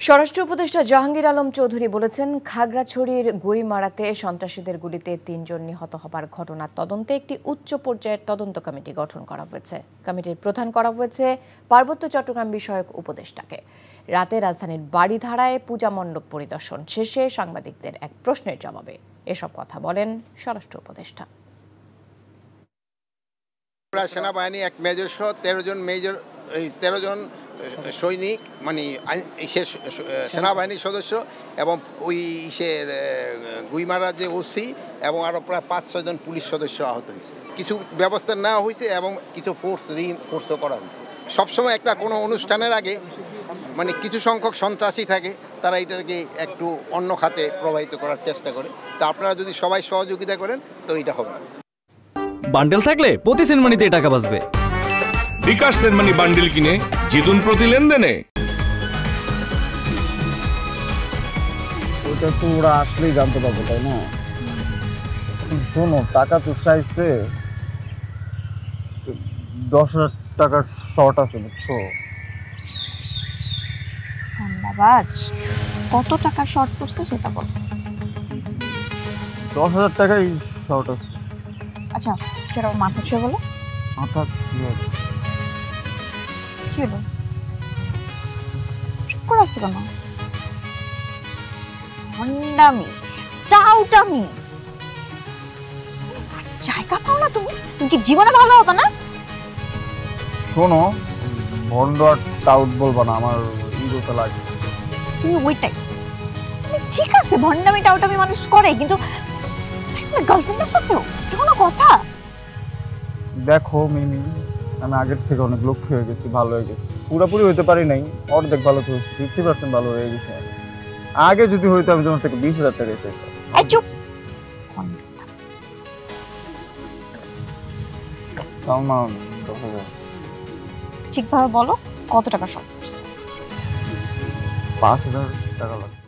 স্বরাষ্ট্র উপদেষ্টা জাহাঙ্গীর আলম চৌধুরী বলেছেন, খাগড়াছড়ির গুইমারাতে সন্ত্রাসীদের গুলিতে ৩ জন নিহত হবার ঘটনার তদন্তে একটি উচ্চ পর্যায়ের তদন্ত কমিটি গঠন করা হয়েছে। কমিটির প্রধান করা হয়েছে পার্বত্য চট্টগ্রাম বিষয়ক উপদেষ্টাকে। রাতে রাজধানীর বাড়িধারায় পূজা মণ্ডপ পরিদর্শন শেষে সাংবাদিকদের এক প্রশ্নের জবাবে এসব কথা বলেন স্বরাষ্ট্র উপদেষ্টা। সেনাবাহিনী এক মেজর সহ 13 জন সৈনিক মানে সেনাবাহিনীর সদস্য এবং ওই গুইমারা যে ওসি এবং আরও প্রায় 5-6 জন পুলিশ সদস্য আহত হয়েছে। কিছু ব্যবস্থা নেওয়া হয়েছে এবং কিছু ফোর্সও করা হয়েছে। সবসময় একটা কোনো অনুষ্ঠানের আগে মানে কিছু সংখ্যক সন্ত্রাসী থাকে, তারা এটাকে একটু অন্য খাতে প্রবাহিত করার চেষ্টা করে। তা আপনারা যদি সবাই সহযোগিতা করেন তো এটা হবে না। বান্ডেল থাকলে প্রতি সেনমানিতে টাকা বাঁচবে। বিকাশ সেনমানি বান্ডেল কিনে জিতুন প্রতি লেনদেনে। ওটা তো ওরা আসলেই জানতে পারবে, তাই না? শোনো, টাকা তো চাইছে, 10,000 টাকার শর্ট আছে, বুঝছো? ধন্যবাদ। কত টাকা শর্ট পড়ছে সেটা বল। 10,000 টাকাই শর্ট আছে। আচ্ছা, সেটা মাথা ছুঁয়ে বলো। মাথা কি হলো? চুপ করে আসছো কেন? ভণ্ডামি, টাউটামি, জায়গা পাও না তুমি? তুমি কি জীবনে ভালো হবে না? শোনো, ভন্ড আর টাউট বলবা না, আমার ইগোতে লাগে। তুমি ওইটাই। ঠিক আছে, ভণ্ডামি টাউটামি মানুষ করে, কিন্তু গার্লফ্রেন্ডের সাথেও এটা কোনো কথা? দেখো মিমি, আমি আগের থেকে অনেক লক্ষ্য হয়ে গেছি, ভালো হয়ে গেছি। পুরোপুরি হইতে পারি নাই, অর্ধেক ভালো তো হয়েছে, 50% ভালো হয়ে গেছে। আগে যদি হইতো আমি তোমার থেকে 20,000 টাকা চাইতাম। চুপ। ঠিকভাবে বলো, কত টাকা শর্ট পড়ছে? 5,000 টাকা লাগবে।